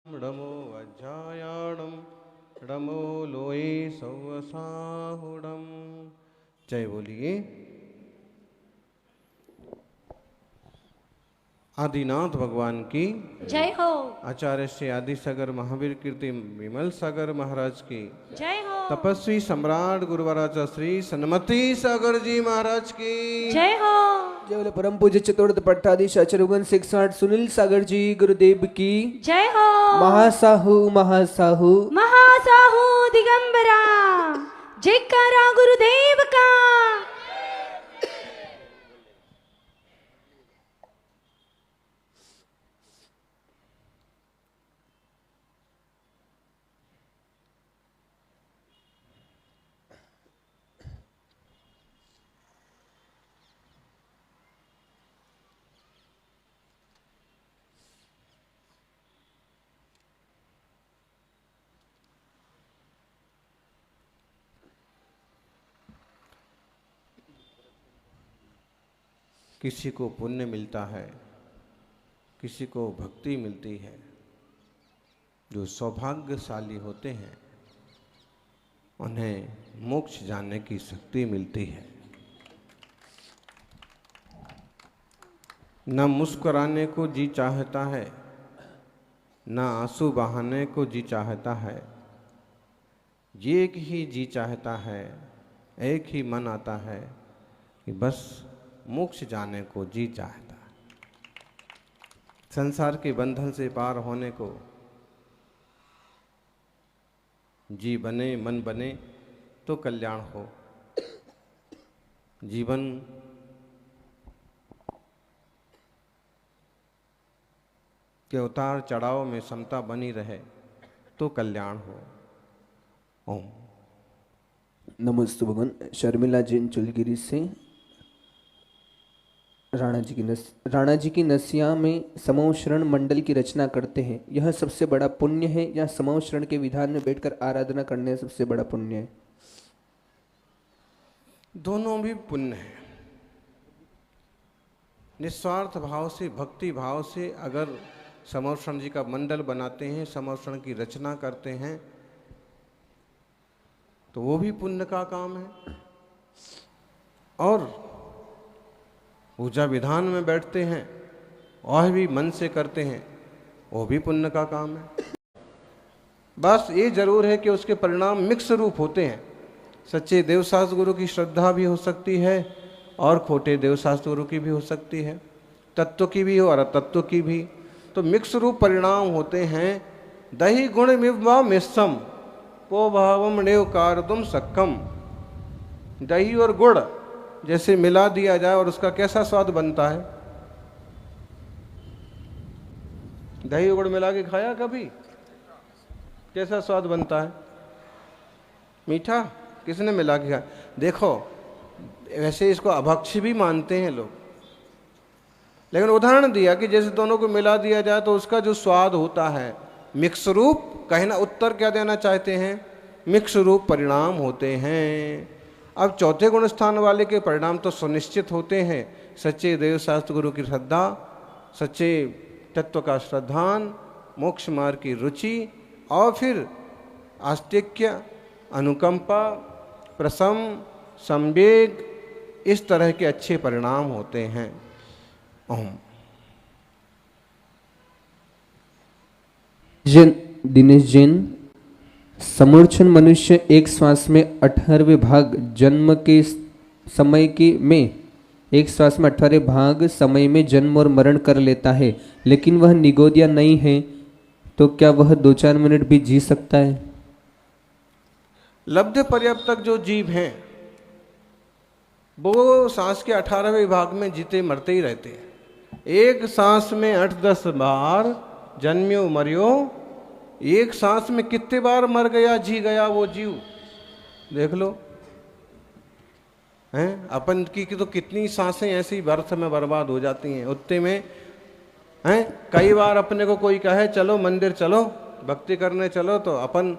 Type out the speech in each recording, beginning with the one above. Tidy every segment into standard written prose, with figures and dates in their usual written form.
डमो वज्रायाणम डमो लोए सौवसाहुडम। जय बोलिए। आदिनाथ भगवान की जय हो। आचार्य श्री आदि सागर महावीर कीर्ति विमल सागर महाराज की जय हो। तपस्वी सम्राट गुरुवराचा श्री सन्मति सागर जी महाराज की जय हो। जय बोले परम पूज्य चतुर्थ पट्टाधीश आचार्य 660 सुनील सागर जी गुरुदेव की जय हो। महासाहू महासाहू महासाहू दिगंबरा जयकारा गुरुदेव का। किसी को पुण्य मिलता है, किसी को भक्ति मिलती है। जो सौभाग्यशाली होते हैं उन्हें मोक्ष जानने की शक्ति मिलती है। न मुस्कुराने को जी चाहता है, न आंसू बहाने को जी चाहता है। एक ही जी चाहता है, एक ही मन आता है कि बस मोक्ष जाने को जी चाहता है। संसार के बंधन से पार होने को जी बने मन बने तो कल्याण हो। जीवन के उतार चढ़ाव में समता बनी रहे तो कल्याण हो। ओम। नमस्ते भगवान। शर्मिला जैन चुलगिरी से राणा जी की नसिया में समूह शरण मंडल की रचना करते हैं। यह सबसे बड़ा पुण्य है या समूह शरण के विधान में बैठकर आराधना करने सबसे बड़ा पुण्य है? दोनों भी पुण्य है। निस्वार्थ भाव से, भक्ति भाव से अगर समर्षण जी का मंडल बनाते हैं, समर्षण की रचना करते हैं तो वो भी पुण्य का काम है। और पूजा विधान में बैठते हैं और भी मन से करते हैं, वो भी पुण्य का काम है। बस ये जरूर है कि उसके परिणाम मिक्स रूप होते हैं। सच्चे देवशास्त्र गुरु की श्रद्धा भी हो सकती है और खोटे देवशास्त्र गुरु की भी हो सकती है, तत्व की भी हो और अतत्व की भी। तो मिक्स रूप परिणाम होते हैं। दही गुण मिवा मिश्रम को भावम नेव कारदुम सक्कम। दही और गुड़ जैसे मिला दिया जाए और उसका कैसा स्वाद बनता है? दही और गुड़ मिला के खाया कभी? कैसा स्वाद बनता है? मीठा। किसने मिला के खाया? देखो, वैसे इसको अभक्ष्य भी मानते हैं लोग, लेकिन उदाहरण दिया कि जैसे दोनों को मिला दिया जाए तो उसका जो स्वाद होता है मिक्स रूप। कहीं ना उत्तर क्या देना चाहते हैं? मिक्स रूप परिणाम होते हैं। अब चौथे गुण स्थान वाले के परिणाम तो सुनिश्चित होते हैं। सच्चे देवशास्त्र गुरु की श्रद्धा, सच्चे तत्व का श्रद्धान, मोक्ष मार्ग की रुचि और फिर आस्तिक्य, अनुकंपा, प्रसम, संवेग, इस तरह के अच्छे परिणाम होते हैं। ओम। दिनेश जैन, समूर्छन मनुष्य एक श्वास में 18वें भाग जन्म के समय के में एक श्वास में 18 भाग समय में जन्म और मरण कर लेता है, लेकिन वह निगोदिया नहीं है, तो क्या वह 2-4 मिनट भी जी सकता है? लब्ध पर्याप्त तक जो जीव हैं वो सांस के 18वें भाग में जीते मरते ही रहते हैं। एक सांस में 8-10 बार जन्म्यो मरियो। एक सांस में कितने बार मर गया जी गया वो जीव, देख लो। हैं अपन की तो कितनी सांसें ऐसी व्यर्थ में बर्बाद हो जाती हैं। उतने में हैं कई बार अपने को कोई कहे चलो मंदिर चलो, भक्ति करने चलो, तो अपन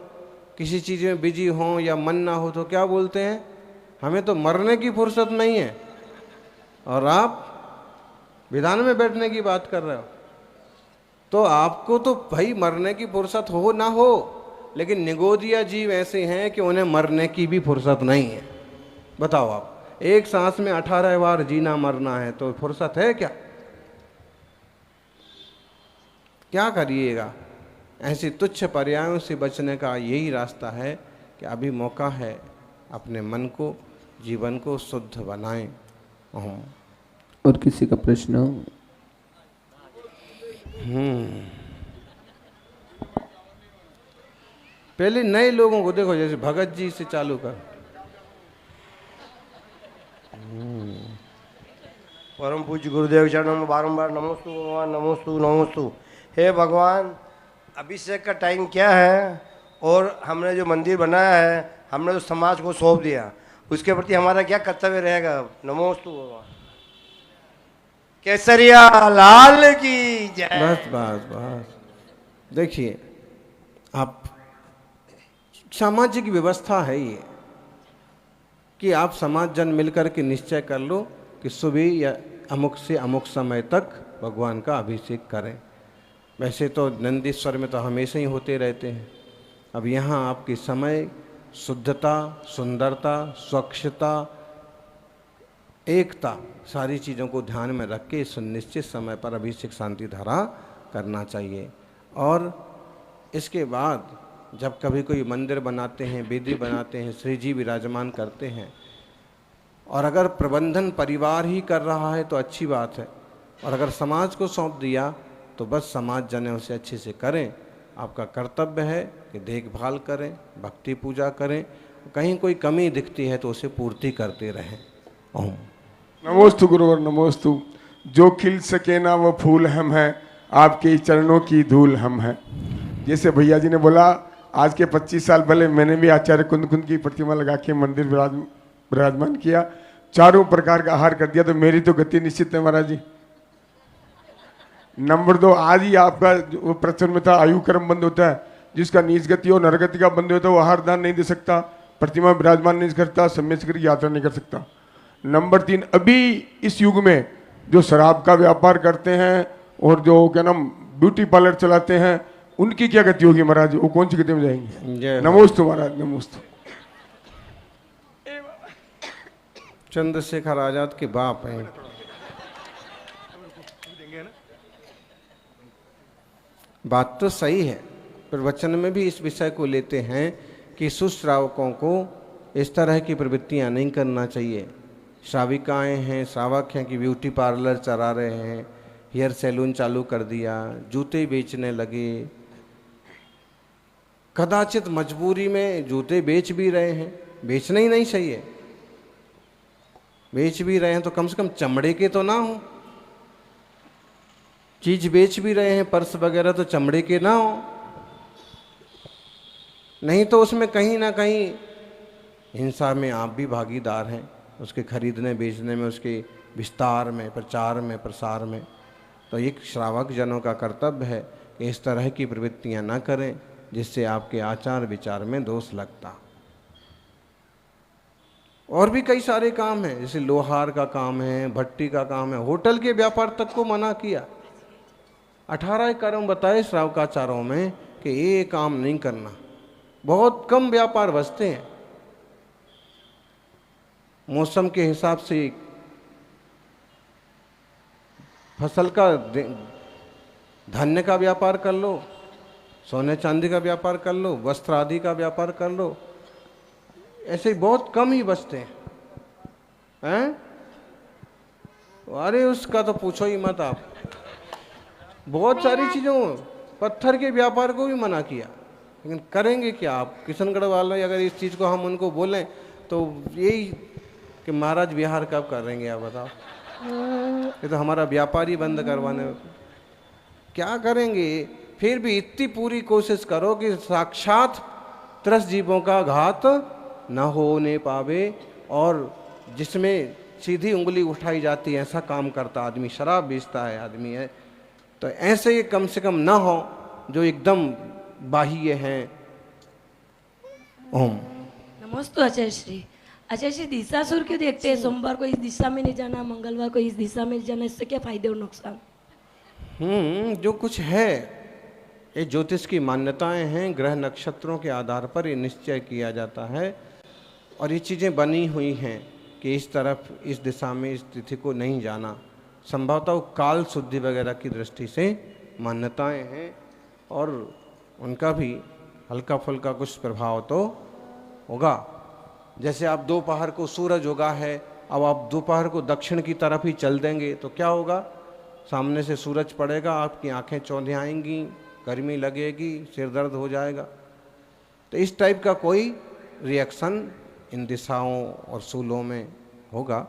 किसी चीज़ में बिजी हों या मन ना हो तो क्या बोलते हैं? हमें तो मरने की फुर्सत नहीं है और आप विधान में बैठने की बात कर रहे हो। तो आपको तो भाई मरने की फुर्सत हो ना हो, लेकिन निगोदिया जीव ऐसे हैं कि उन्हें मरने की भी फुर्सत नहीं है। बताओ आप, एक सांस में 18 बार जीना मरना है तो फुर्सत है क्या? क्या करिएगा? ऐसी तुच्छ पर्यायों से बचने का यही रास्ता है कि अभी मौका है, अपने मन को, जीवन को शुद्ध बनाएं। और किसी का प्रश्न? पहले नए लोगों को देखो, जैसे भगत जी से चालू कर। परम पूज्य गुरुदेव चरणों में बारंबार नमोस्तु भगवान, नमोस्तु नमोस्तु। हे भगवान, अभिषेक का टाइम क्या है और हमने जो मंदिर बनाया है, हमने जो समाज को सौंप दिया, उसके प्रति हमारा क्या कर्तव्य रहेगा? नमोस्तु भगवान। केसरिया लाल की जय। बस बस बस, देखिए आप, सामाजिक व्यवस्था है ये कि आप समाज जन मिलकर के निश्चय कर लो कि सुबह या अमुक से अमुक समय तक भगवान का अभिषेक करें। वैसे तो नंदीश्वर में तो हमेशा ही होते रहते हैं। अब यहाँ आपके समय, शुद्धता, सुंदरता, स्वच्छता, एकता, सारी चीज़ों को ध्यान में रख के सुनिश्चित समय पर अभिषेक शांति धारा करना चाहिए। और इसके बाद जब कभी कोई मंदिर बनाते हैं, वेदी बनाते हैं, श्री जी विराजमान करते हैं, और अगर प्रबंधन परिवार ही कर रहा है तो अच्छी बात है, और अगर समाज को सौंप दिया तो बस समाज जने उसे अच्छे से करें। आपका कर्तव्य है कि देखभाल करें, भक्ति पूजा करें, कहीं कोई कमी दिखती है तो उसे पूर्ति करते रहें। ओम नमोस्तु गुरुवर नमोस्तु। जो खिल सके ना वो फूल हम हैं, आपके चरणों की धूल हम हैं। जैसे भैया जी ने बोला, आज के 25 साल पहले मैंने भी आचार्य कुंद की प्रतिमा लगा के मंदिर विराजमान किया, चारों प्रकार का आहार कर दिया, तो मेरी तो गति निश्चित है महाराज जी। नंबर 2, आज ही आपका वो प्रचलन में था, आयु कर्म बंद होता है, जिसका नीच गति और नरगति का बंद होता है वो आहार दान नहीं दे सकता, प्रतिमा विराजमान नहीं करता, सम्यक यात्रा नहीं कर सकता। नंबर 3, अभी इस युग में जो शराब का व्यापार करते हैं और जो क्या नाम ब्यूटी पार्लर चलाते हैं, उनकी क्या गति होगी महाराज? वो कौन सी गति में जाएंगे? नमोस्तु महाराज, नमोस्तु। चंद्रशेखर आजाद के बाप हैं। बात तो सही है, पर वचन में भी इस विषय को लेते हैं कि सुश्रावकों को इस तरह की प्रवृत्तियां नहीं करना चाहिए। श्राविकाएं हैं, श्रावक हैं कि ब्यूटी पार्लर चला रहे हैं, हेयर सैलून चालू कर दिया, जूते बेचने लगे, कदाचित मजबूरी में जूते बेच भी रहे हैं। बेचना ही नहीं चाहिए, बेच भी रहे हैं तो कम से कम चमड़े के तो ना हो। चीज बेच भी रहे हैं, पर्स वगैरह, तो चमड़े के ना हो, नहीं तो उसमें कहीं ना कहीं हिंसा में आप भी भागीदार हैं, उसके खरीदने बेचने में, उसके विस्तार में, प्रचार में, प्रसार में। तो एक श्रावक जनों का कर्तव्य है कि इस तरह की प्रवृत्तियां ना करें जिससे आपके आचार विचार में दोष लगता। और भी कई सारे काम हैं, जैसे लोहार का काम है, भट्टी का काम है, होटल के व्यापार तक को मना किया। 18 कर्म बताए श्रावकाचारों में कि ये काम नहीं करना। बहुत कम व्यापार बचते हैं। मौसम के हिसाब से फसल का, धान्य का व्यापार कर लो, सोने चांदी का व्यापार कर लो, वस्त्र आदि का व्यापार कर लो, ऐसे बहुत कम ही बचते हैं। अरे उसका तो पूछो ही मत आप। बहुत सारी चीज़ों, पत्थर के व्यापार को भी मना किया, लेकिन करेंगे क्या आप? किशनगढ़ वाले अगर इस चीज़ को हम उनको बोलें तो यही कि महाराज बिहार कब करेंगे आप बताओ? ये तो हमारा व्यापार ही बंद करवाने, क्या करेंगे? फिर भी इतनी पूरी कोशिश करो कि साक्षात त्रस्त जीवों का घात न होने पावे, और जिसमें सीधी उंगली उठाई जाती है ऐसा काम करता आदमी, शराब बेचता है आदमी है, तो ऐसे ये कम से कम ना हो जो एकदम बाह्य हैं। ओम नमोस्तु आचार्य श्री। आचार्य श्री, दिशासुर क्यों देखते हैं? सोमवार को इस दिशा में नहीं जाना, मंगलवार को इस दिशा में जाना, इससे क्या फायदे और नुकसान? जो कुछ है ये ज्योतिष की मान्यताएं हैं, ग्रह नक्षत्रों के आधार पर ये निश्चय किया जाता है और ये चीज़ें बनी हुई हैं कि इस तरफ, इस दिशा में, इस तिथि को नहीं जाना। संभवतः काल शुद्धि वगैरह की दृष्टि से मान्यताएं हैं और उनका भी हल्का फुल्का कुछ प्रभाव तो होगा। जैसे आप दोपहर को सूरज उगा है, अब आप दोपहर को दक्षिण की तरफ ही चल देंगे तो क्या होगा, सामने से सूरज पड़ेगा, आपकी आंखें चौंधी आएंगी, गर्मी लगेगी, सिर दर्द हो जाएगा। तो इस टाइप का कोई रिएक्शन इन दिशाओं और सूलों में होगा।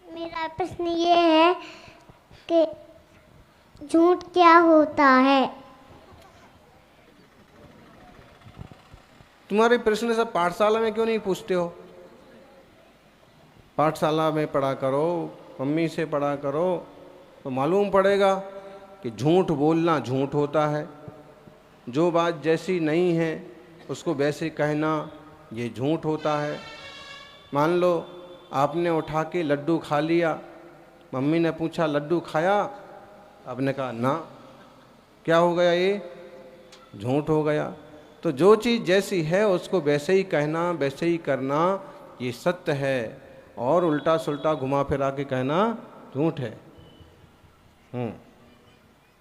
मेरा प्रश्न ये है कि झूठ क्या होता है? तुम्हारे प्रश्न सब पाठशाला में क्यों नहीं पूछते हो? पाठशाला में पढ़ा करो, मम्मी से पढ़ा करो, तो मालूम पड़ेगा कि झूठ बोलना झूठ होता है। जो बात जैसी नहीं है उसको वैसे कहना ये झूठ होता है। मान लो आपने उठा के लड्डू खा लिया, मम्मी ने पूछा लड्डू खाया, आपने कहा ना, क्या हो गया, ये झूठ हो गया। तो जो चीज़ जैसी है उसको वैसे ही कहना, वैसे ही करना, ये सत्य है, और उल्टा सुल्टा घुमा फिरा के कहना झूठ है।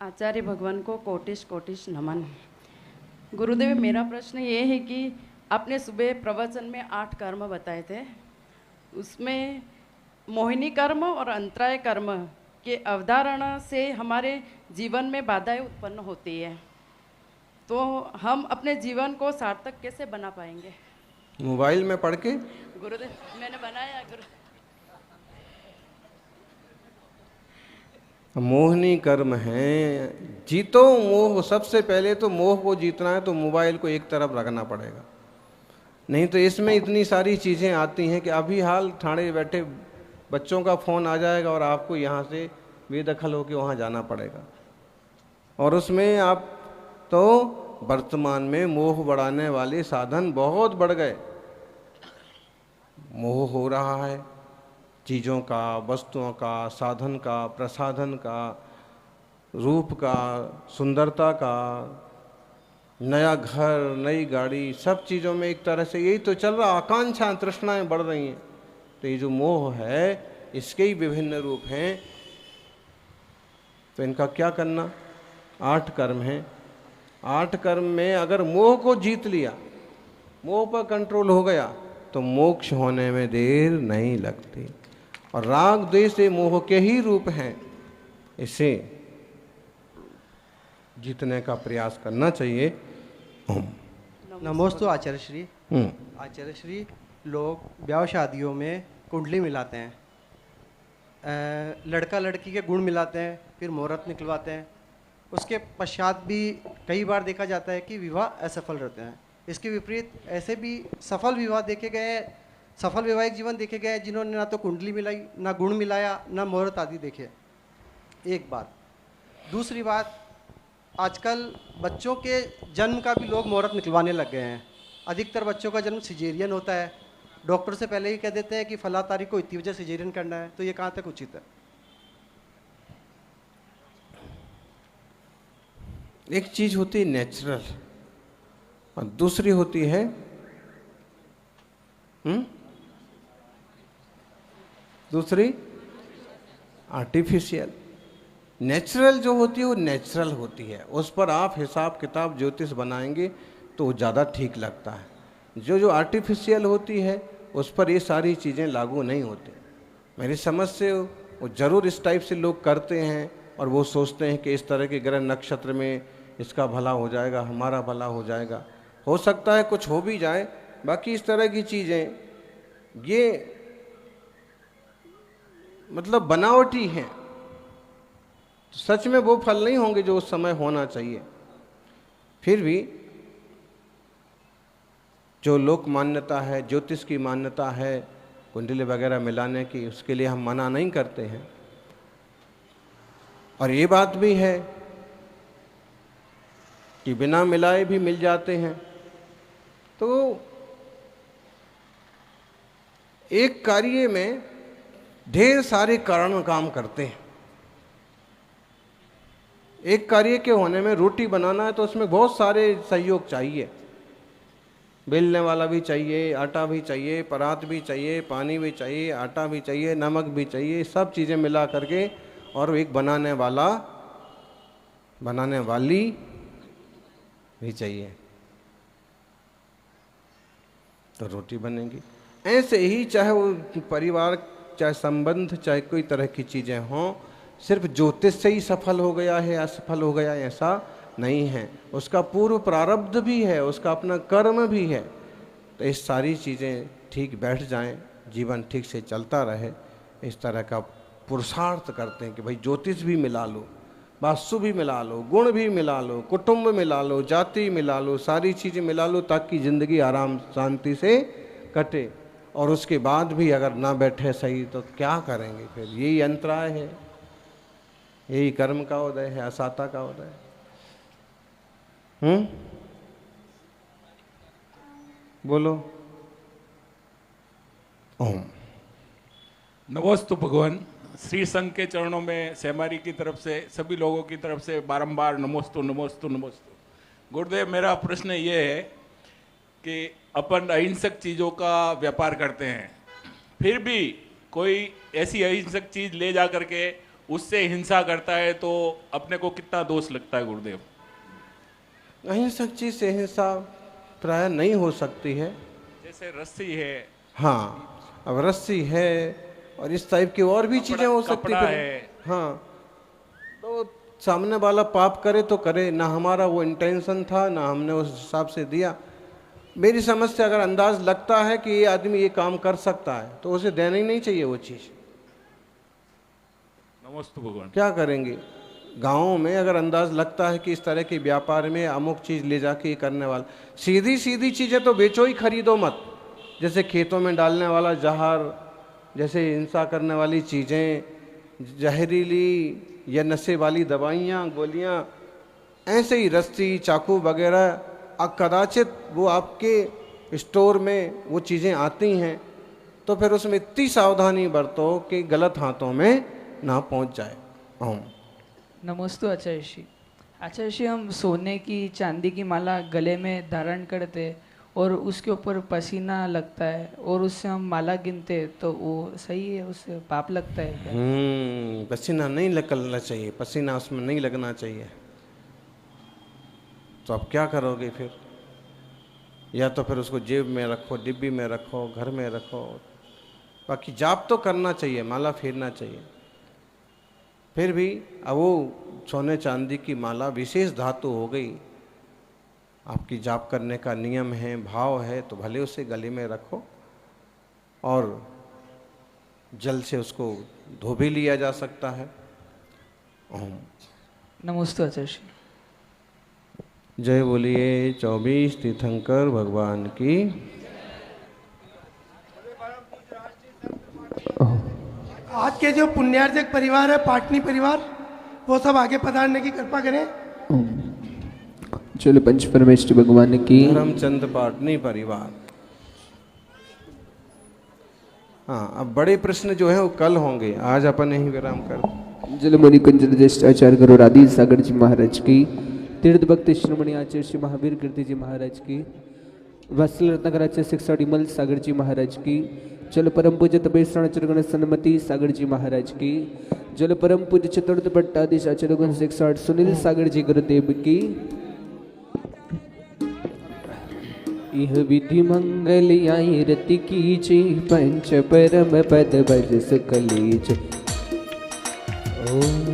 आचार्य भगवान को कोटिश कोटिश नमन। गुरुदेव, मेरा प्रश्न ये है कि आपने सुबह प्रवचन में 8 कर्म बताए थे, उसमें मोहिनी कर्म और अंतराय कर्म के अवधारणा से हमारे जीवन में बाधाएं उत्पन्न होती है, तो हम अपने जीवन को सार्थक कैसे बना पाएंगे? मोबाइल में पढ़ के? गुरुदेव, मैंने बनाया गुरु। मोहिनी कर्म है, जीतो मोह। सबसे पहले तो मोह को जीतना है तो मोबाइल को एक तरफ रखना पड़ेगा, नहीं तो इसमें इतनी सारी चीज़ें आती हैं कि अभी हाल ठाणे बैठे बच्चों का फ़ोन आ जाएगा और आपको यहाँ से बेदखल होकर वहाँ जाना पड़ेगा, और उसमें आप तो वर्तमान में मोह बढ़ाने वाले साधन बहुत बढ़ गए। मोह हो रहा है चीज़ों का, वस्तुओं का, साधन का, प्रसाधन का, रूप का, सुंदरता का, नया घर, नई गाड़ी, सब चीज़ों में एक तरह से यही तो चल रहा। आकांक्षाएं, तृष्णाएं बढ़ रही हैं। तो ये जो मोह है इसके ही विभिन्न रूप हैं, तो इनका क्या करना? 8 कर्म हैं। 8 कर्म में अगर मोह को जीत लिया, मोह पर कंट्रोल हो गया, तो मोक्ष होने में देर नहीं लगती। और राग द्वेष से मोह के ही रूप हैं, इसे जीतने का प्रयास करना चाहिए। नमोस्तु आचार्य श्री। आचार्य श्री, लोग ब्याह शादियों में कुंडली मिलाते हैं, लड़का लड़की के गुण मिलाते हैं, फिर मुहूर्त निकलवाते हैं। उसके पश्चात भी कई बार देखा जाता है कि विवाह असफल रहते हैं। इसके विपरीत ऐसे भी सफल विवाह देखे गए, सफल वैवाहिक जीवन देखे गए जिन्होंने ना तो कुंडली मिलाई, ना गुण मिलाया, ना मुहूर्त आदि देखे। एक बात। दूसरी बात, आजकल बच्चों के जन्म का भी लोग मुहूर्त निकलवाने लग गए हैं। अधिकतर बच्चों का जन्म सिजेरियन होता है, डॉक्टर से पहले ही कह देते हैं कि फला तारीख को इतनी वजह सिजेरियन करना है। तो ये कहाँ तक उचित है? एक चीज होती है नेचुरल और दूसरी होती है दूसरी आर्टिफिशियल। नेचुरल जो होती है वो नेचुरल होती है, उस पर आप हिसाब किताब ज्योतिष बनाएंगे तो वो ज़्यादा ठीक लगता है। जो आर्टिफिशियल होती है उस पर ये सारी चीज़ें लागू नहीं होती। मेरी समझ से वो ज़रूर इस टाइप से लोग करते हैं और वो सोचते हैं कि इस तरह के ग्रह नक्षत्र में इसका भला हो जाएगा, हमारा भला हो जाएगा। हो सकता है कुछ हो भी जाए, बाकी इस तरह की चीज़ें ये मतलब बनावटी हैं, तो सच में वो फल नहीं होंगे जो उस समय होना चाहिए। फिर भी जो लोक मान्यता है, ज्योतिष की मान्यता है कुंडली वगैरह मिलाने की, उसके लिए हम मना नहीं करते हैं। और ये बात भी है कि बिना मिलाए भी मिल जाते हैं। तो एक कार्य में ढेर सारे कारण काम करते हैं। एक कार्य के होने में रोटी बनाना है तो उसमें बहुत सारे सहयोग चाहिए। बेलने वाला भी चाहिए, आटा भी चाहिए, परात भी चाहिए, पानी भी चाहिए, आटा भी चाहिए, नमक भी चाहिए, सब चीज़ें मिला करके और एक बनाने वाली भी चाहिए तो रोटी बनेगी। ऐसे ही चाहे वो परिवार, चाहे संबंध, चाहे कोई तरह की चीज़ें हों, सिर्फ ज्योतिष से ही सफल हो गया है, असफल हो गया ऐसा नहीं है। उसका पूर्व प्रारब्ध भी है, उसका अपना कर्म भी है। तो इस सारी चीज़ें ठीक बैठ जाएं, जीवन ठीक से चलता रहे, इस तरह का पुरुषार्थ करते हैं कि भाई ज्योतिष भी मिला लो, वास्तु भी मिला लो, गुण भी मिला लो, कुटुंब मिला लो, जाति मिला लो, सारी चीज़ें मिला लो ताकि ज़िंदगी आराम शांति से कटे। और उसके बाद भी अगर ना बैठे सही तो क्या करेंगे फिर? यही अंतराय है, यही कर्म का उदय है, असाता का उदय है। बोलो ओम। नमोस्तु भगवान। श्री संघ के चरणों में सेमारी की तरफ से, सभी लोगों की तरफ से बारंबार नमोस्तु नमोस्तु नमोस्तु। गुरुदेव, मेरा प्रश्न ये है कि अपन अहिंसक चीज़ों का व्यापार करते हैं, फिर भी कोई ऐसी अहिंसक चीज़ ले जा करके उससे हिंसा करता है तो अपने को कितना दोष लगता है गुरुदेव? अहिंसक चीज से हिंसा प्राय नहीं हो सकती है। जैसे रस्सी है। हाँ, अब रस्सी है और इस टाइप की और भी चीजें हो सकती है। हाँ, तो सामने वाला पाप करे तो करे, ना हमारा वो इंटेंशन था, ना हमने उस हिसाब से दिया। मेरी समझ से अगर अंदाज लगता है कि ये आदमी ये काम कर सकता है तो उसे देना ही नहीं चाहिए वो चीज़। नमस्ते भगवान। क्या करेंगे? गाँव में अगर अंदाज लगता है कि इस तरह के व्यापार में अमुक चीज़ ले जाके करने वाला, सीधी सीधी चीज़ें तो बेचो ही, खरीदो मत। जैसे खेतों में डालने वाला जहर, जैसे हिंसा करने वाली चीज़ें, जहरीली या नशे वाली दवाइयाँ, गोलियाँ, ऐसे ही रस्सी, चाकू वगैरह कदाचित वो आपके स्टोर में वो चीज़ें आती हैं तो फिर उसमें इतनी सावधानी बरतो कि गलत हाथों में ना पहुंच जाए। ओम। नमोस्तु आचार्य श्री। आचार्य श्री, हम सोने की, चांदी की माला गले में धारण करते और उसके ऊपर पसीना लगता है और उससे हम माला गिनते तो वो सही है, उससे पाप लगता है क्या? पसीना नहीं निकलना चाहिए, पसीना उसमें नहीं लगना चाहिए। तो आप क्या करोगे फिर? या तो फिर उसको जेब में रखो, डिब्बी में रखो, घर में रखो। बाकी जाप तो करना चाहिए, माला फेरना चाहिए। फिर भी अब वो सोने चांदी की माला विशेष धातु हो गई, आपकी जाप करने का नियम है, भाव है, तो भले उसे गले में रखो और जल से उसको धो भी लिया जा सकता है। ओम। नमोस्तु आचार्य श्री। जय बोलिए 24 तीर्थंकर भगवान की। आज के जो पुण्यार्जक परिवार है, पाटनी परिवार, वो सब आगे पधारने की कृपा करें। चलो पंच परमेश्वर भगवान की। धर्मचंद पाटनी परिवार। हाँ, अब बड़े प्रश्न जो है वो कल होंगे, आज अपन यही विराम कर। जल मुनि कुंजन ज्येष्ठ आचार्य गुरु राधी सागर जी महाराज की, तीर्थ भक्ति श्रीमणि आचार्य श्री महावीर कीर्ति जी महाराज की, वत्सल रत्नाकर आचार्य शिक्षा डिमल सागर जी महाराज की, जल परम पूज्य तपेश्वरण चरगण सन्मति सागर जी महाराज की, जल परम पूज्य चतुर्थ पट्टाधीश आचार्य गुण 160 सुनील सागर जी गुरुदेव की। यह विधि मंगल आई रति कीजे, पंच परम पद भज सकलीज। ओम।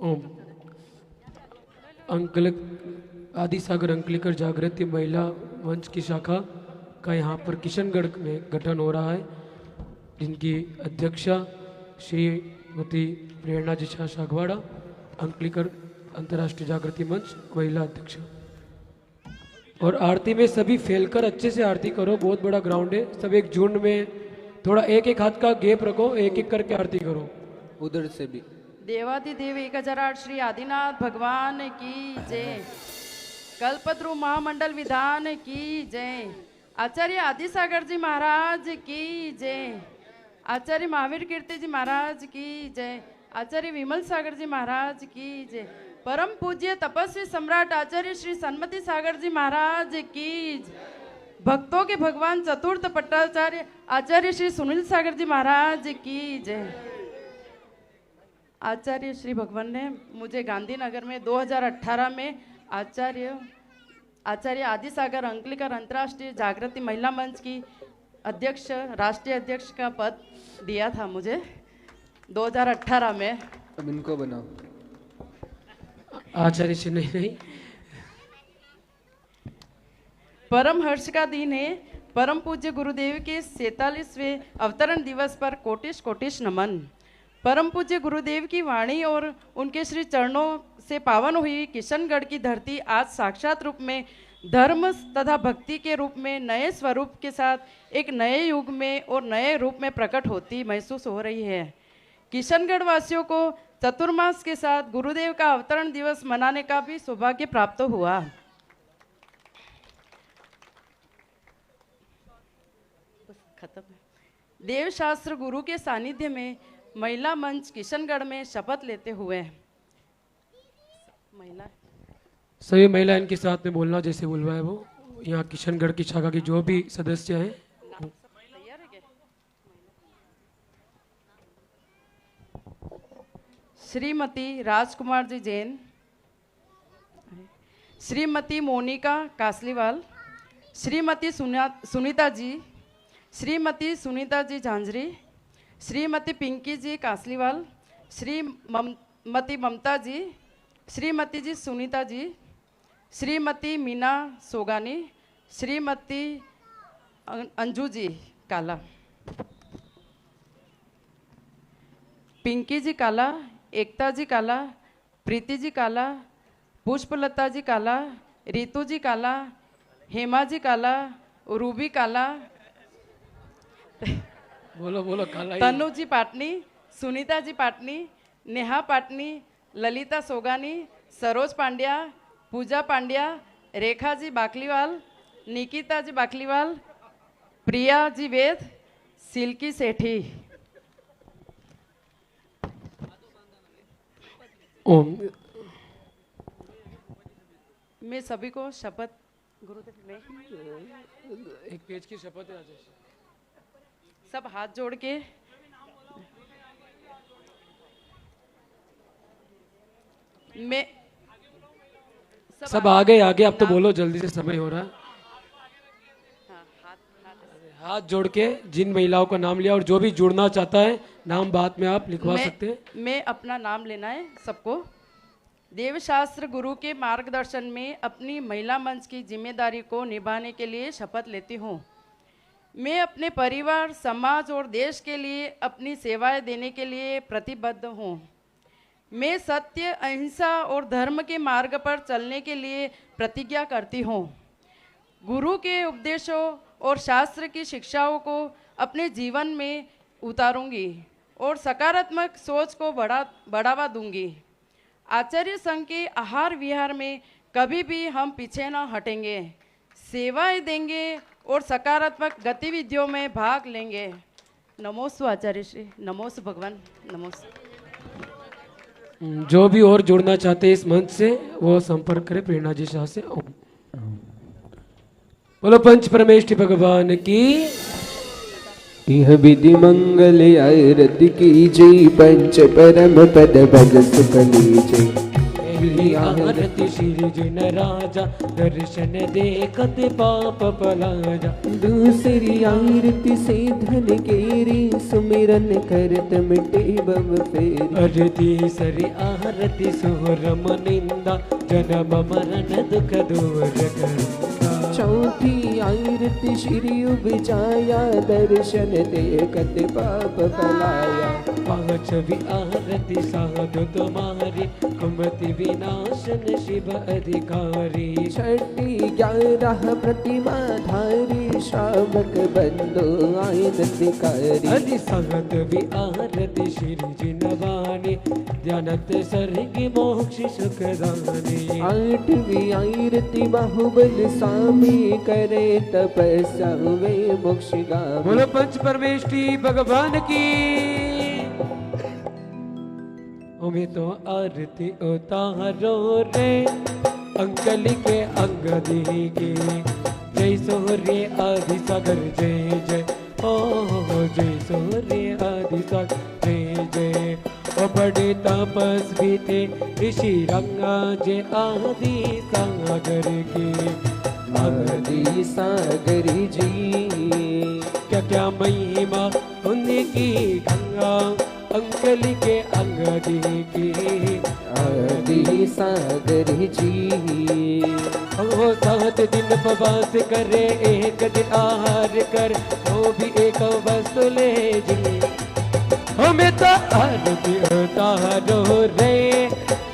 ओम। अंकलिक आदि सागर अंकलिकर जागृति महिला मंच की शाखा का यहाँ पर किशनगढ़ में गठन हो रहा है, जिनकी अध्यक्षा श्रीमती प्रेरणा जी शाह सागवाड़ा, अंकलिकर अंतर्राष्ट्रीय जागृति मंच महिला अध्यक्ष। और आरती में सभी फैलकर अच्छे से आरती करो, बहुत बड़ा ग्राउंड है, सब एक झुंड में थोड़ा एक एक हाथ का गैप रखो, एक एक करके आरती करो। उधर से भी देवाधिदेव 1008 श्री आदिनाथ भगवान की जय। कल्पतरु महामंडल विधान की जय। आचार्य आदिसागर जी महाराज की जय। आचार्य महावीर कीर्ति जी महाराज की जय। आचार्य विमल सागर जी महाराज की जय। परम पूज्य तपस्वी सम्राट आचार्य श्री सन्मति सागर जी महाराज की जय। भक्तों के भगवान चतुर्थ पट्टाचार्य आचार्य श्री सुनील सागर जी महाराज की जय। आचार्य श्री भगवान ने मुझे गांधीनगर में 2018 में आचार्य आदिसागर अंकलिकर अंतर्राष्ट्रीय जागृति महिला मंच की अध्यक्ष, राष्ट्रीय अध्यक्ष का पद दिया था मुझे 2018 में। अब इनको बनाओ। आचार्य श्री नहीं, परम हर्ष का दिन है। परम पूज्य गुरुदेव के 47वें अवतरण दिवस पर कोटिश कोटिश नमन। परम पूज्य गुरुदेव की वाणी और उनके श्री चरणों से पावन हुई किशनगढ़ की धरती आज साक्षात रूप में धर्म तथा भक्ति के रूप में नए स्वरूप के साथ एक नए युग में और नए रूप में प्रकट होती महसूस हो रही है। किशनगढ़ वासियों को चतुर्मास के साथ गुरुदेव का अवतरण दिवस मनाने का भी सौभाग्य प्राप्त हुआ। खत्म। देवशास्त्र गुरु के सानिध्य में महिला मंच किशनगढ़ में शपथ लेते हुए सभी महिला इनके साथ में बोलना जैसे बुलवाए वो। यहाँ किशनगढ़ की शाखा की जो भी सदस्य हैं, श्रीमती राजकुमार जी जैन, श्रीमती मोनिका कासलीवाल, श्रीमती सुनीता जी, श्रीमती सुनीता जी झांझरी, श्रीमती पिंकी जी कासलीवाल, श्रीमती ममता जी, श्रीमती जी सुनीता जी, श्रीमती मीना सोगानी, श्रीमती अंजू जी काला, पिंकी जी काला, एकता जी काला, प्रीति जी काला, पुष्पलता जी काला, रितु जी काला, हेमा जी काला, रूबी काला, बोलो बोलो काला, तनु जी पाटनी, सुनीता जी पाटनी, नेहा पाटनी, ललिता सोगानी, सरोज पांड्या, पूजा पांड्या, रेखा जी बाकलीवाल, निकिता जी बाकलीवाल, प्रिया जी वेद, सिल्की सेठी। ओम। मैं सभी को शपथ गुरुदेव में एक पेज की शपथ है आचार्य। सब हाथ जोड़ के मैं सब आगे आगे, अब तो बोलो जल्दी से, समय हो रहा है। हाथ जोड़ के जिन महिलाओं का नाम लिया और जो भी जुड़ना चाहता है नाम बाद में आप लिखवा सकते हैं। मैं अपना नाम लेना है सबको। देवशास्त्र गुरु के मार्गदर्शन में अपनी महिला मंच की जिम्मेदारी को निभाने के लिए शपथ लेती हूँ। मैं अपने परिवार, समाज और देश के लिए अपनी सेवाएं देने के लिए प्रतिबद्ध हूँ। मैं सत्य, अहिंसा और धर्म के मार्ग पर चलने के लिए प्रतिज्ञा करती हूँ। गुरु के उपदेशों और शास्त्र की शिक्षाओं को अपने जीवन में उतारूंगी और सकारात्मक सोच को बढ़ावा दूंगी। आचार्य संघ के आहार विहार में कभी भी हम पीछे न हटेंगे, सेवाएं देंगे और सकारात्मक गतिविधियों में भाग लेंगे। नमोस्तु आचार्य श्री, नमोस्तु भगवान, नमोस्तु। जो भी और जुड़ना चाहते हैं इस मंच से वो संपर्क करें प्रेरणा जी शाह से। ओम। बोलो पंच परमेष्ठी भगवान की। यह विधि मंगल आरती की जय, पंच परम पद भज सुकली जय। पहली आरती श्री जिन राजा, दर्शन देखत पाप पलाजा। दूसरी आरती से धन केरी, सुमिरन करत मिटे बम फेरी। अरे तीसरी आरती सुरम निंदा, जन्म मरण दुख दूर करता। चौथी आरती श्री उपजाया, दर्शन देखत पाप पलाया। पांचवी आरती साधु तुम्हारी, कुमति विनाशन शिव अधिकारी। छठी 11 प्रतिमा धारी, श्रावक बंधु आयनतिकारी। हरि सातवी आरती श्री जिनवानी, ध्यानत सर्ग मोक्ष सुखदानी। 8वीं आरती बाहुबल स्वामी, करे तपस्या वे मोक्ष गामी। बोलो पंच परमेष्टि भगवान की। हमें तो आरती उतारो रे, अंकल के अंगदी के। जय सूर्य आदि सागर जय जय, ओ जय सूर्य आदि सागर जय जय। ओ बड़े तपस्वी थे ऋषि रंगा, जय आदि सागर के। आदि सागर जी, क्या क्या महिमा उनकी गंगा, अंकल के अंगदी की। आदि सागर जी, वो 7 दिन उपवास करे, एक दिन आहार कर, वो भी एक वस्तु ले जी। हमें तो आरती उतारो रे,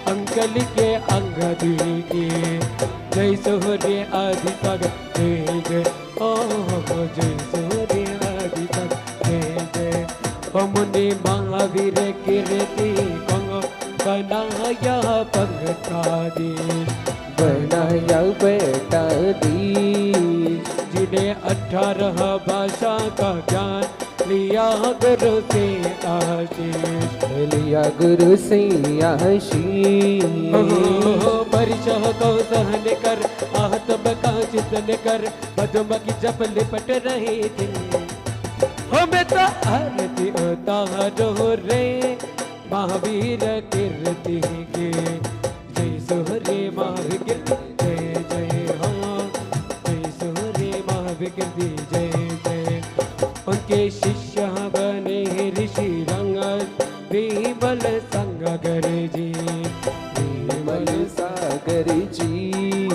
अंकल के अंगदी की। जय सूर्य आदि सागर जय जय, ओ जय सूर्य आदि सागर जय जय। ओ मुनि महावीर कीर्ति गंगा, बनाया पंगतादीश। बनाया बेटा दीश। जिन्हें 18 भाषा का ज्ञान, लिया गुरु से आशीष। लिया गुरु से आशीष। परिचय को सहन कर, आत्म का चिंतन कर, पद्म की जप लिपट रही थी। हमें तो आरती उतारो रे, महावीर कीर्ति के। जय सूर्य महावीर जय जय, हाँ जय सूर्य महावीर कीर्ति जय जय। उनके शिष्य बने ऋषि रंग, विमल सागर जी। विमल सागर जी,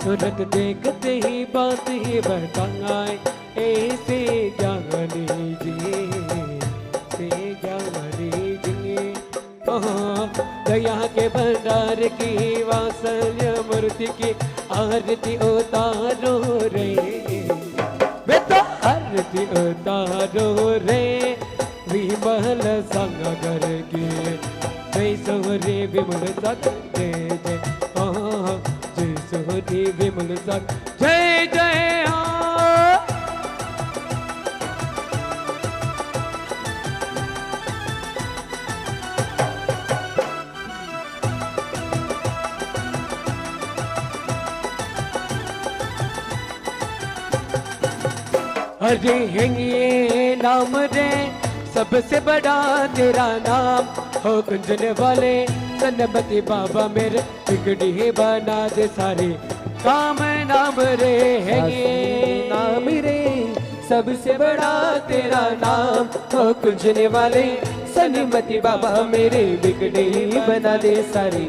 सूरत देखते ही बात ही बताए, ऐसे ज्ञानी जी, से ज्ञानी जी। दया के भंडार की, वात्सल्य मूर्ति की, आरती उतारो रे। बेटा आरती उतारो रे, विमल सागर की। जय सूर्य विमल सागर जय जय, जय सूर्य विमल सागर जय जय। हरे ये नाम रे, सबसे बड़ा तेरा नाम। हो कुंजन वाले सन्नपति बाबा, मेरे बिगड़ी बना दे सारे काम। नाम रे है ये नाम रे, सबसे बड़ा तेरा नाम। हो कुंजने वाले सन्मति बाबा, मेरे बिगड़े बना दे सारे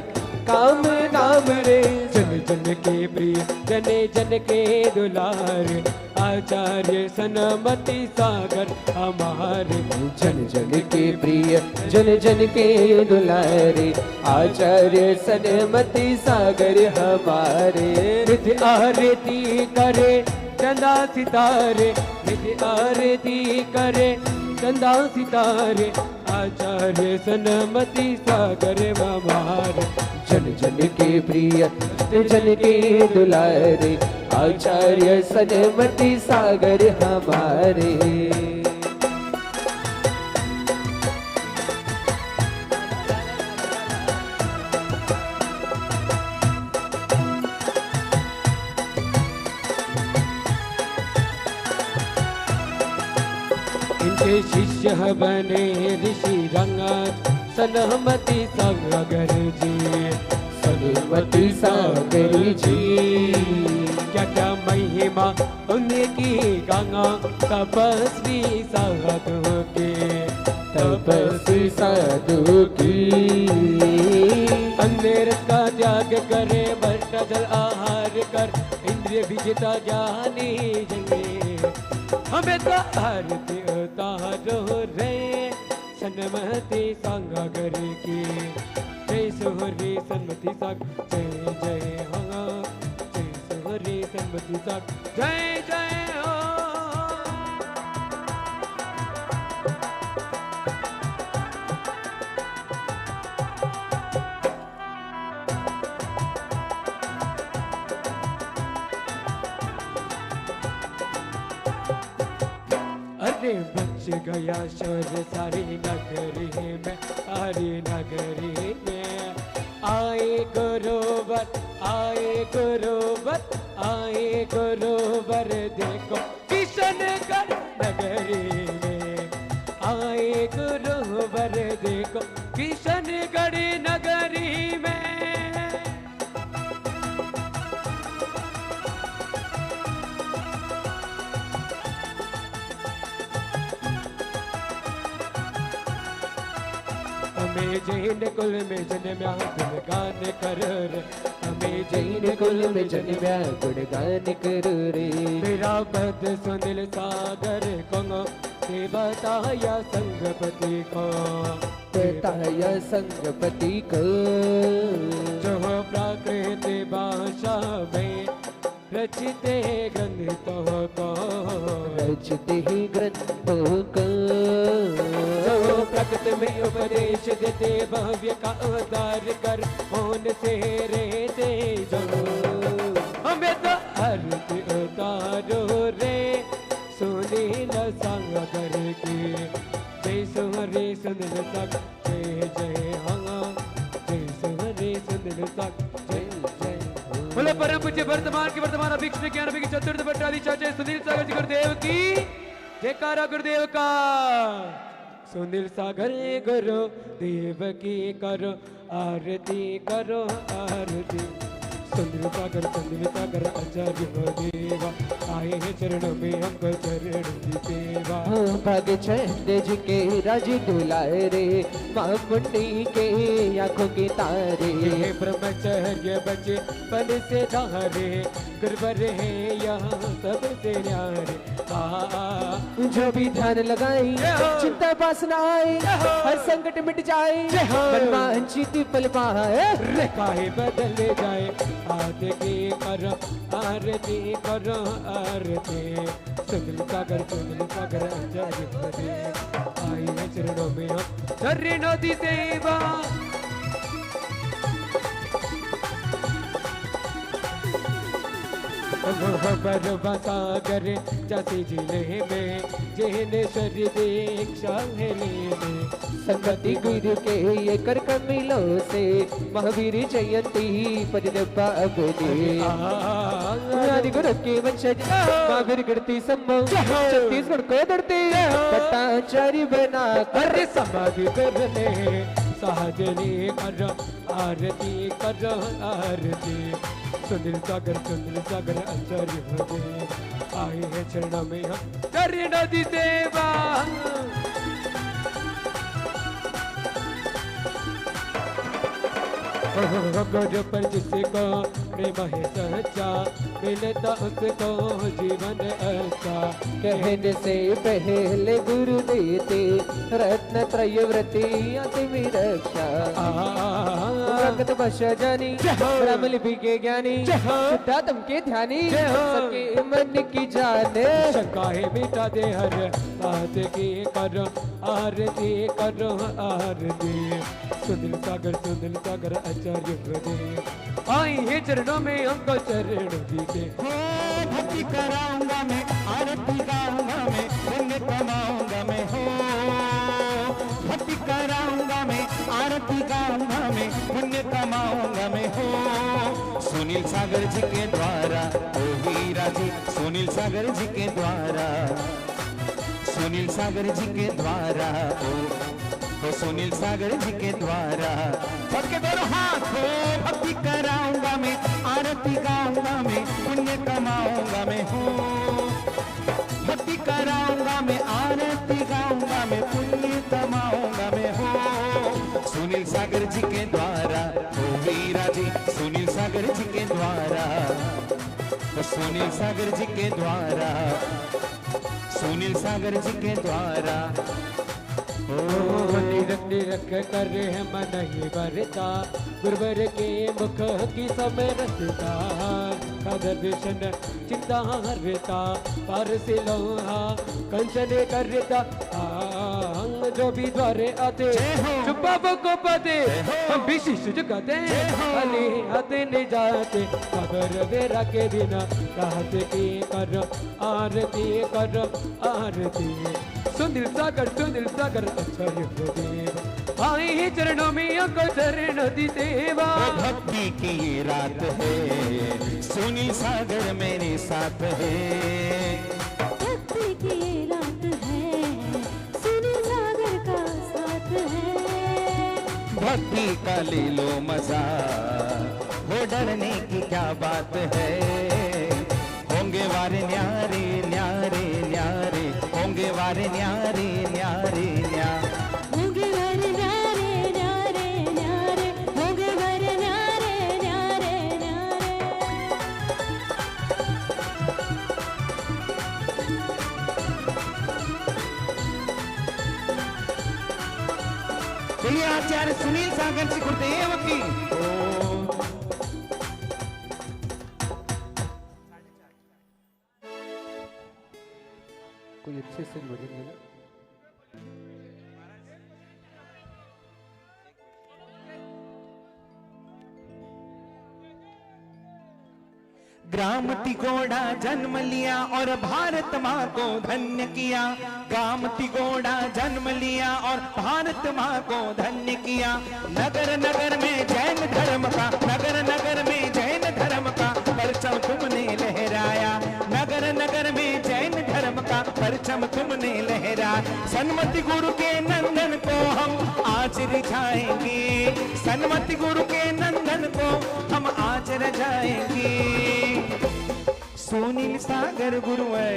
काम। नाम रे जन जन के प्रिय, जने जन के दुलार, आचार्य सन्मति सागर हमारे। जन जन के प्रिय, जन जन के दुलारे, आचार्य सन्मति सागर हमारे। नित्य आरती करे चंदा सितारे, नित्य आरती करे चंदा सितारे, आचार्य सन्मति सागर हमारे। जन जन के प्रिय, जन के दुलारे, आचार्य सन्मति सागर हमारे। इनके शिष्य बने ऋषि रंगा, सन्मति सागर जी। सन्मति सागर जी, क्या क्या महिमा उनकी गंगा, तपस्वी साधु के। तपस्वी साधु की। अंधेर का त्याग करे, भ्रष्टाचार आहार कर, इंद्रिय गीता ज्ञानी जंगे हमें तो आरती उतारो रे सन्मति सागर की जय सोहरी सन्मति साग जय जय हो जय सोहरी सन्मति साग जय जय हो। अरे बच गया शोर सारी नगरी में सारी नगरी में आए गुरुवर देखो किशनगढ़ नगरी में आए गुरुवर देखो किशनगढ़ नगरी में। हमें जैन कुल में जन्म्या गुणगान कर रे हमें जैन कुल में जन्म्या गुणगान कर रे मेरा पद सुनील सागर को बताया संगपति को बताया संगपति को जो प्राकृत भाषा में रचते ग्रंथों को रचते ही ग्रंथों को जो प्रकृति में उपदेश देते भव्य का अवतार कर मौन से रहते जो हमें तो आरती उतारो रे सुनील सागर की जय सोहरे सुनील सागर जय जय हाँ जय सोहरे सुनील सागर जय जय बोले परम पूज्य वर्तमान के वर्तमान अभिक्षण ज्ञान की चतुर्थ भट्टाचार्य सुनील सागर जी गुरुदेव की जयकारा गुरुदेव का। सुनील सागर गुरु देव की करो आरती करो आरती सुनील सागर आचार्य देवा आए हैं चरणों में हमको चरण की सेवा। भाग्य चंद जी के राज दुलारे रे माँ मुंडी के आंखों के तारे ब्रह्मचर्य बचे पल से धारे गुरुवर है यहाँ सबसे न्यारे जो भी ध्यान लगाई चिंता पास न आए हर संकट मिट जाए मनवांछित फल पाए रे काहे बदल जाए आरती करो आरती करो आरती सुनील सागर आचार्य आई है चरणों में हम चरणों की सेवा। सागर जाति जिले में जैनेश्वर दीक्षा है लेने संगति गुरु के ये कर कमिलों से महावीर जयंती परिदपा अपने आदि गुरु के वंशज महावीर गिरती संभव छत्तीसगढ़ को दौड़ते भट्टाचार्य बना कर समाधि करने साजनी कर आरती कर आरती सुनील सागर आचार्य हृदय आए हैं चरणों में हम चरणों की सेवा। गुरु पर जिसको प्रेम है सच्चा मिलता उसको जीवन अच्छा कहने से पहले गुरु देते रत्न त्रय व्रति अंतिम रक्षा प्रगट भाषा जानी ब्रह्म लिपि के ज्ञानी शुद्धात्म के ध्यानी सबके मन की जाने शंकाएं मिटा दे हर बात की करो आरती सुनील सागर आचार्य हृदय आई है चरणों में हमको चरण दीजिए। भक्ति कराऊंगा मैं आरती गाऊंगा मैं पुण्य कमाऊंगा मैं हो भक्ति कराऊंगा मैं आरती गाऊंगा मैं पुण्य कमाऊंगा मैं हो सुनील सागर जी के द्वारा ओ वीरा जी सुनील सागर जी के द्वारा सुनील सागर जी के द्वारा ओ सुनील सागर जी के द्वारा सबके दोनों हाथ हो भक्ति कराऊंगा मैं आरती गाऊंगा मैं पुण्य कमाऊंगा मैं हो भक्ति कराऊंगा मैं आरती गाऊंगा मैं पुण्य कमाऊंगा मैं हो सुनील सागर जी के द्वारा ओ वीरा जी सुनील सागर जी के द्वारा सुनील सागर जी के द्वारा, सुनील सागर जी के द्वारा। निरख निरख कर है मन ही बरता, गुरुवर के मुख की समय रसता, कादर दर्शन चिंता हरता, पार से लोहा कंचन करता। जो भी द्वारे आते चुप्पा को पाते, हम भी शीश झुकाते, अली आते नहीं जाते, खबर बेरा के दिन राहत की कर आरती कर आरती। सुनील सागर अच्छा देव, आए ही चरणों में अंकल चरण दी देवा। भक्ति की ये रात है, सुनील सागर मेरे साथ है। भक्ति की ये रात है, सुनील सागर का साथ है। भक्ति का ले लो मजा, हो डरने की क्या बात है। होंगे वारे न्यारे न्यारे न्यारे, होंगे वारे न्यारे न्यारे न्यारे, होंगे वारे न्यारे न्यारे न्यारे, होंगे वारे न्यारे न्यारे न्यारे। चलिए आचार्य सुनील सागर जी गुरुदेव की। कोई अच्छे से भजन गाना। ग्राम तिगोड़ा जन्म लिया और भारत माँ को धन्य किया। ग्राम तिगोड़ा जन्म लिया और भारत माँ को धन्य किया। नगर नगर में जैन धर्म का, नगर नगर में जैन धर्म का परचम तुमने लहराया। नगर नगर में जैन धर्म का परचम तुमने लहराया। सन्मति गुरु के नंदन को हम आज रिझाएंगे, सन्मति गुरु के नंदन को हम आज रजाएंगे। सुनील सागर गुरुवर,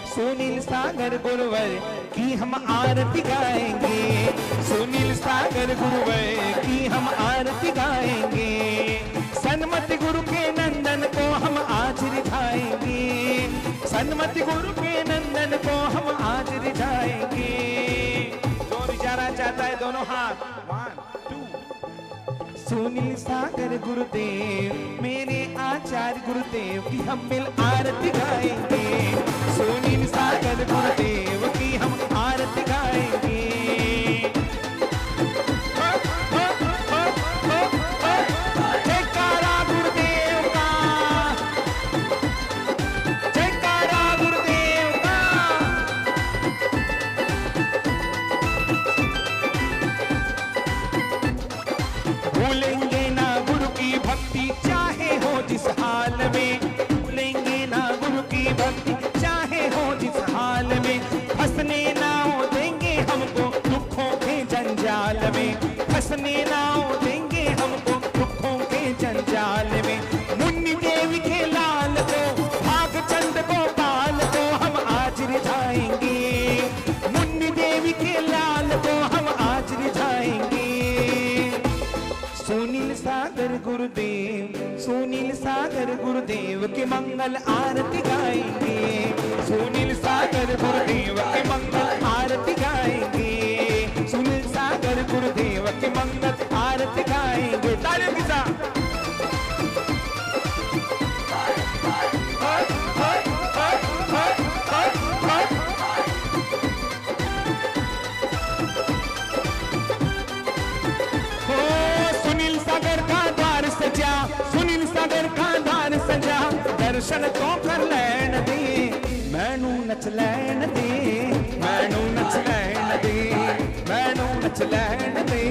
सुनील सागर गुरुवर की हम आरती गाएंगे। सुनील सागर गुरुवर की हम आरती गाएंगे। सन्मति गुरु के नंदन को हम आज रिझाएंगे। सन्मति गुरु के नंदन को हम आज रिझाएंगे। जो रिझाना चाहता है दोनों हाथ, 1 2। सुनील सागर गुरुदेव मेरे आचार्य गुरुदेव की हम मिल आरती गाएंगे। सुनील सागर गुरुदेव की हम आरती गाएंगे। जयकारा गुरुदेव का, जयकारा गुरुदेव का। भूलेंगे ना गुरु की भक्ति चाहे हो जिस हाल में, भूलेंगे ना गुरु की भक्ति चाहे हो जिस हाल में। फंसने ना हो देंगे हमको दुखों के जंजाल में, फंसने ना हो देंगे हमको दुखों के जंजाल में। मुन्नी देवी के लाल को, भागचंद गोपाल को हम आज रिझाएंगे। मुन्नी देवी के लाल को हम आज रिझाएंगे। सुनील सागर गुरुदेव, सुनील सागर गुरुदेव के मंगल आरती गाएंगे। सुनील सागर गुरुदेव के मंगल आरती गाएंगे। सुनील सागर गुरुदेव के मंगल आरती गाएंगे। तालियों के साथ। सुनील सागर का द्वार सजा, सुनील सागर का द्वार सजा। दर्शन तो कर लैन दे, मैनू नच लैन दे, मैनू नच लैन दे, मैनू नच लैन दे,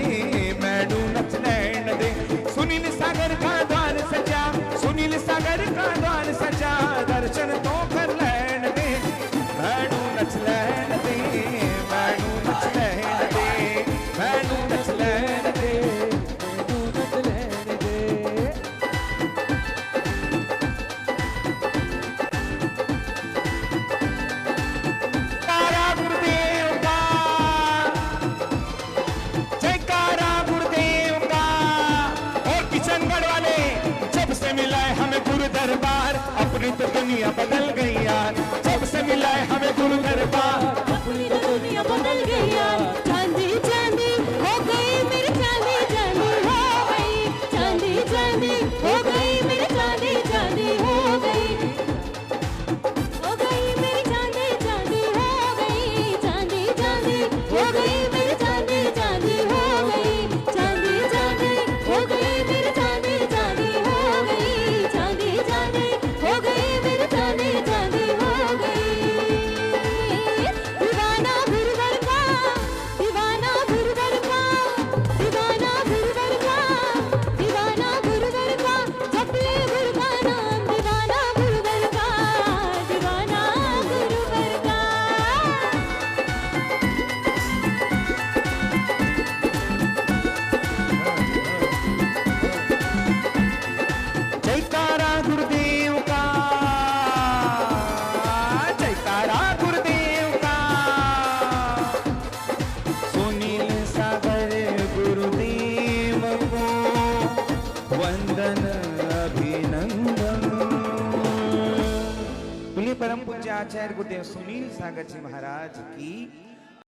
मैनू नच लैन दे। सुनील सागर का द्वार सजा, सुनील सागर का द्वार सजा। दर्शन तो कर लैन दे, मैनू नच लैन दे, मैनू नच लैन दे, मैनू नच लैन दे। हो गई मेरी चांदी चांदी हो गई, चांदी चांदी हो गई मेरी चांदी चांदी हो गई, चांदी चांदी हो गई मेरी चांदी चांदी हो गई। दीवाना गुरुवर का, दीवाना गुरुवर का, दीवाना गुरुवर का, दीवाना गुरुवर का, जपले गुरु का नाम, दीवाना गुरुवर का, दीवाना गुरुवर का। जयकारा गुरुदेव का, जयकारा गुरुदेव का। सुनील सागर गुरुदेव को वंदन अभिनंदन। बोलिए परम पूज्य आचार्य गुरुदेव सुनील सागर जी महाराज की